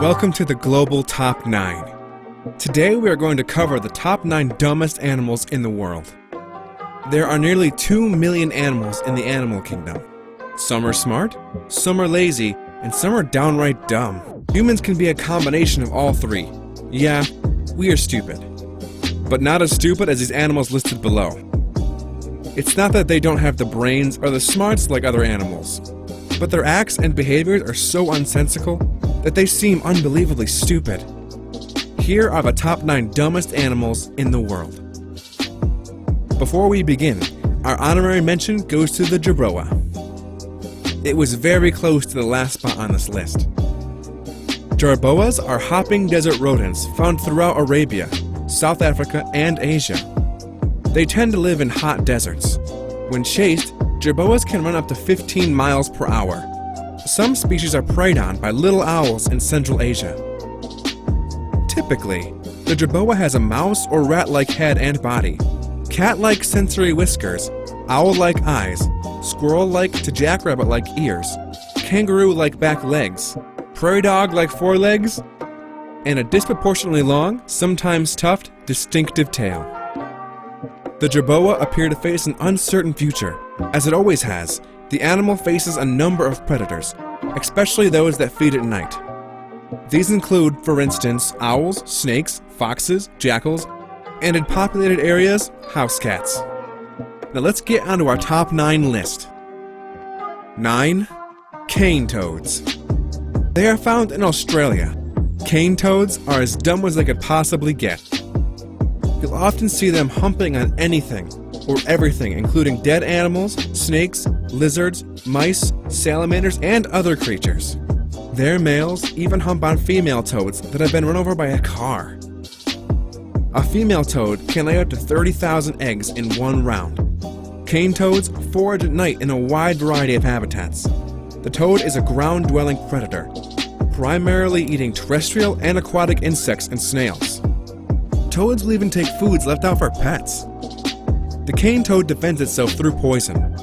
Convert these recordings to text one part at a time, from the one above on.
Welcome to the Global Top 9. Today we are going to cover the top 9 dumbest animals in the world. There are nearly 2 million animals in the animal kingdom. Some are smart, some are lazy, and some are downright dumb. Humans can be a combination of all three. Yeah, we are stupid. But not as stupid as these animals listed below. It's not that they don't have the brains or the smarts like other animals, but their acts and behaviors are so unsensical that they seem unbelievably stupid. Here are the top 9 dumbest animals in the world. Before we begin, our honorary mention goes to the jerboa. It was very close to the last spot on this list. Jerboas are hopping desert rodents found throughout Arabia, South Africa, and Asia. They tend to live in hot deserts. When chased, jerboas can run up to 15 miles per hour. Some species are preyed on by little owls in Central Asia. Typically, the jerboa has a mouse or rat-like head and body, cat-like sensory whiskers, owl-like eyes, squirrel-like to jackrabbit-like ears, kangaroo-like back legs, prairie dog-like forelegs, and a disproportionately long, sometimes tough, distinctive tail. The jerboa appear to face an uncertain future. As it always has, the animal faces a number of predators, especially those that feed at night. These include, for instance, owls, snakes, foxes, jackals, and in populated areas, house cats. Now let's get onto our top 9 list. 9. Cane toads. They are found in Australia. Cane toads are as dumb as they could possibly get. You'll often see them humping on anything or everything, including dead animals, snakes, lizards, mice, salamanders, and other creatures. Their males even hump on female toads that have been run over by a car. A female toad can lay up to 30,000 eggs in one round. Cane toads forage at night in a wide variety of habitats. The toad is a ground-dwelling predator, primarily eating terrestrial and aquatic insects and snails. Toads will even take foods left out for pets. The cane toad defends itself through poison,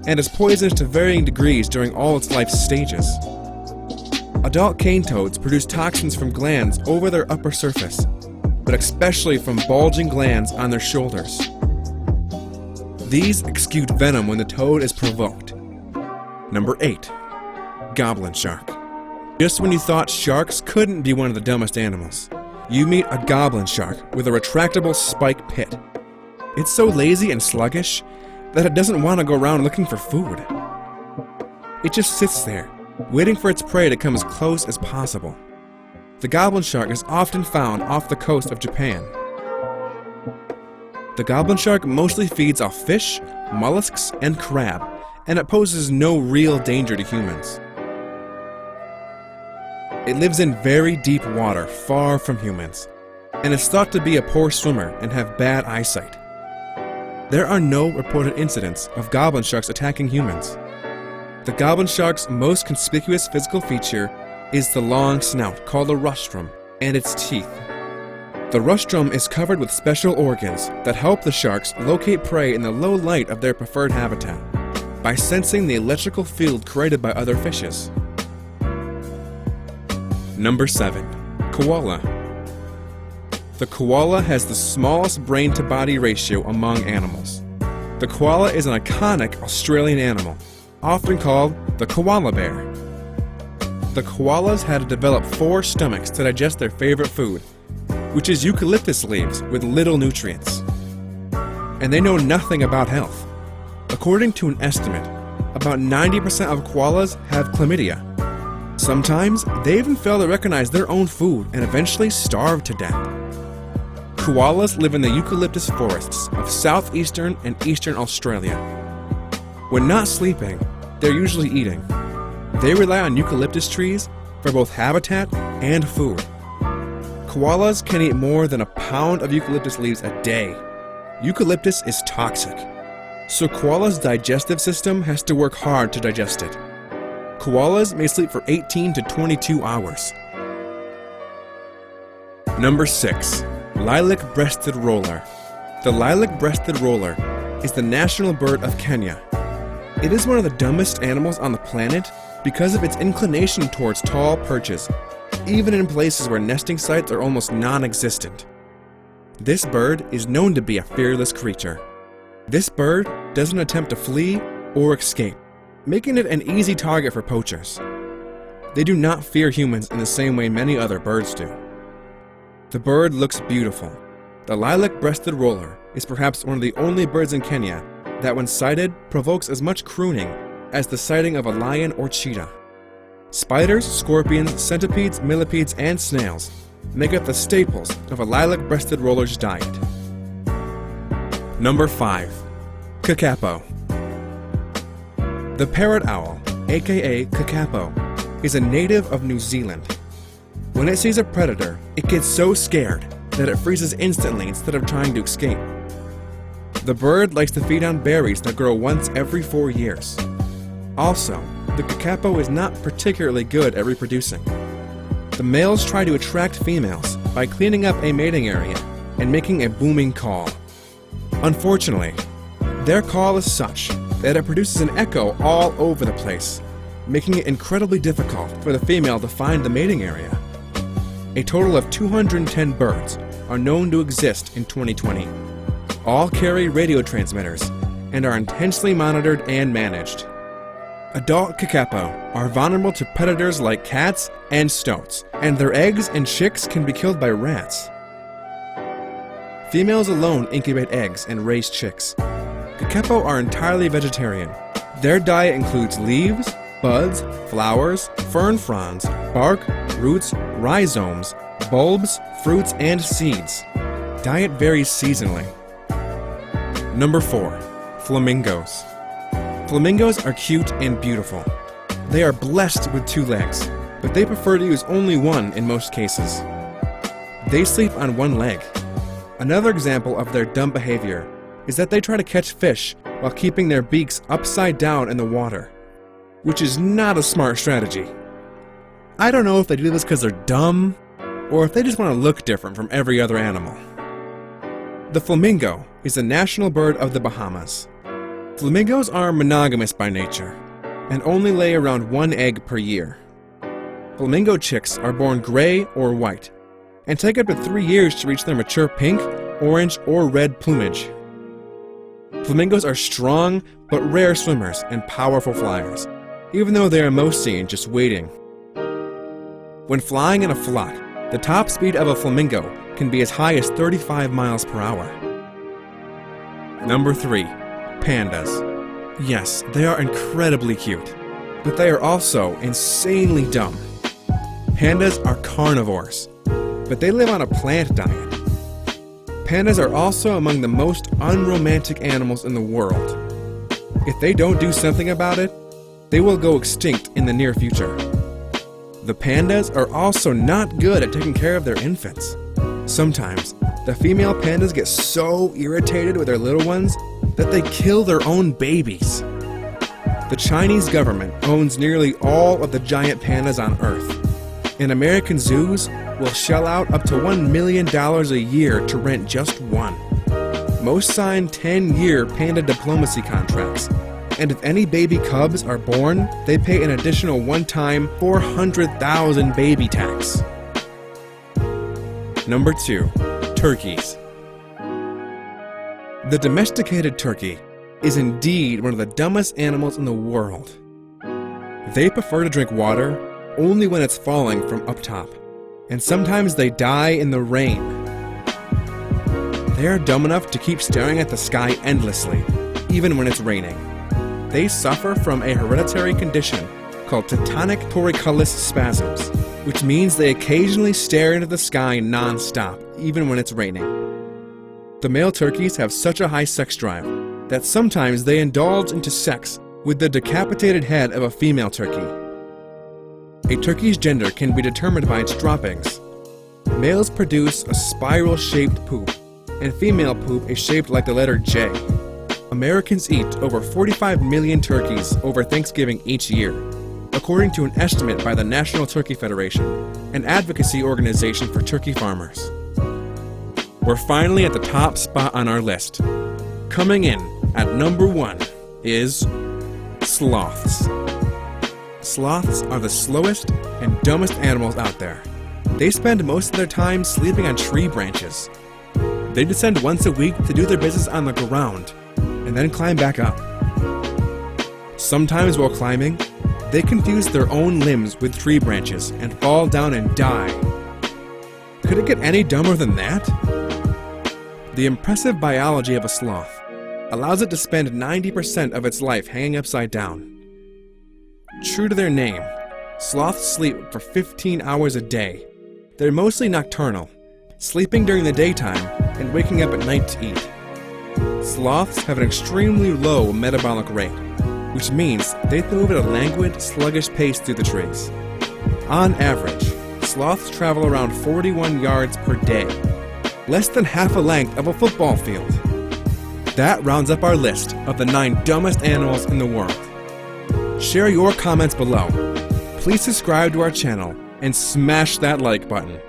and is poisonous to varying degrees during all its life stages. Adult cane toads produce toxins from glands over their upper surface, but especially from bulging glands on their shoulders. These exude venom when the toad is provoked. Number 8. Goblin shark. Just when you thought sharks couldn't be one of the dumbest animals, you meet a goblin shark with a retractable spike pit. It's so lazy and sluggish that it doesn't want to go around looking for food. It just sits there, waiting for its prey to come as close as possible. The goblin shark is often found off the coast of Japan. The goblin shark mostly feeds off fish, mollusks, and crab, and it poses no real danger to humans. It lives in very deep water, far from humans, and is thought to be a poor swimmer and have bad eyesight. There are no reported incidents of goblin sharks attacking humans. The goblin shark's most conspicuous physical feature is the long snout called a rostrum and its teeth. The rostrum is covered with special organs that help the sharks locate prey in the low light of their preferred habitat by sensing the electrical field created by other fishes. Number 7. Koala. The koala has the smallest brain-to-body ratio among animals. The koala is an iconic Australian animal, often called the koala bear. The koalas had to develop 4 stomachs to digest their favorite food, which is eucalyptus leaves with little nutrients. And they know nothing about health. According to an estimate, about 90% of koalas have chlamydia. Sometimes, they even fail to recognize their own food and eventually starve to death. Koalas live in the eucalyptus forests of southeastern and eastern Australia. When not sleeping, they're usually eating. They rely on eucalyptus trees for both habitat and food. Koalas can eat more than a pound of eucalyptus leaves a day. Eucalyptus is toxic, so koalas' digestive system has to work hard to digest it. Koalas may sleep for 18 to 22 hours. Number 6. Lilac-breasted roller. The lilac-breasted roller is the national bird of Kenya. It is one of the dumbest animals on the planet because of its inclination towards tall perches even in places where nesting sites are almost non-existent. This bird is known to be a fearless creature. This bird doesn't attempt to flee or escape, making it an easy target for poachers. They do not fear humans in the same way many other birds do. The bird looks beautiful. The lilac-breasted roller is perhaps one of the only birds in Kenya that when sighted provokes as much crooning as the sighting of a lion or cheetah. Spiders, scorpions, centipedes, millipedes, and snails make up the staples of a lilac-breasted roller's diet. Number 5. Kakapo. The parrot owl, aka kakapo, is a native of New Zealand. When it sees a predator, it gets so scared that it freezes instantly instead of trying to escape. The bird likes to feed on berries that grow once every 4 years. Also, the kakapo is not particularly good at reproducing. The males try to attract females by cleaning up a mating area and making a booming call. Unfortunately, their call is such that it produces an echo all over the place, making it incredibly difficult for the female to find the mating area. A total of 210 birds are known to exist in 2020. All carry radio transmitters and are intensely monitored and managed. Adult kakapo are vulnerable to predators like cats and stoats, and their eggs and chicks can be killed by rats. Females alone incubate eggs and raise chicks. Kakapo are entirely vegetarian. Their diet includes leaves, buds, flowers, fern fronds, bark, roots, rhizomes, bulbs, fruits, and seeds. Diet varies seasonally. Number 4. Flamingos. Flamingos are cute and beautiful. They are blessed with 2 legs, but they prefer to use only one in most cases. They sleep on one leg. Another example of their dumb behavior is that they try to catch fish while keeping their beaks upside down in the water, which is not a smart strategy. I don't know if they do this because they're dumb, or if they just want to look different from every other animal. The flamingo is the national bird of the Bahamas. Flamingos are monogamous by nature, and only lay around 1 egg per year. Flamingo chicks are born gray or white, and take up to 3 years to reach their mature pink, orange, or red plumage. Flamingos are strong but rare swimmers and powerful flyers, even though they are most seen just waiting. When flying in a flock, the top speed of a flamingo can be as high as 35 miles per hour. Number 3. Pandas. Yes, they are incredibly cute, but they are also insanely dumb. Pandas are carnivores, but they live on a plant diet. Pandas are also among the most unromantic animals in the world. If they don't do something about it, they will go extinct in the near future. The pandas are also not good at taking care of their infants. Sometimes, the female pandas get so irritated with their little ones that they kill their own babies. The Chinese government owns nearly all of the giant pandas on Earth, and American zoos will shell out up to $1 million a year to rent just one. Most sign 10-year panda diplomacy contracts, and if any baby cubs are born, they pay an additional one-time $400,000 baby tax. Number 2. Turkeys. The domesticated turkey is indeed one of the dumbest animals in the world. They prefer to drink water only when it's falling from up top, and sometimes they die in the rain. They are dumb enough to keep staring at the sky endlessly, even when it's raining. They suffer from a hereditary condition called TETANIC torticollar spasms, which means they occasionally stare into the sky non-stop, even when it's raining. The male turkeys have such a high sex drive that sometimes they indulge into sex with the decapitated head of a female turkey. A turkey's gender can be determined by its droppings. Males produce a spiral-shaped poop, and female poop is shaped like the letter J. Americans eat over 45 million turkeys over Thanksgiving each year, according to an estimate by the National Turkey Federation, an advocacy organization for turkey farmers. We're finally at the top spot on our list. Coming in at number 1 is sloths. Sloths are the slowest and dumbest animals out there. They spend most of their time sleeping on tree branches. They descend once a week to do their business on the ground, and then climb back up. Sometimes while climbing, they confuse their own limbs with tree branches and fall down and die. Could it get any dumber than that? The impressive biology of a sloth allows it to spend 90% of its life hanging upside down. True to their name, sloths sleep for 15 hours a day. They're mostly nocturnal, sleeping during the daytime and waking up at night to eat. Sloths have an extremely low metabolic rate, which means they move at a languid, sluggish pace through the trees. On average, sloths travel around 41 yards per day, less than half the length of a football field. That rounds up our list of the 9 dumbest animals in the world. Share your comments below. Please subscribe to our channel and smash that like button.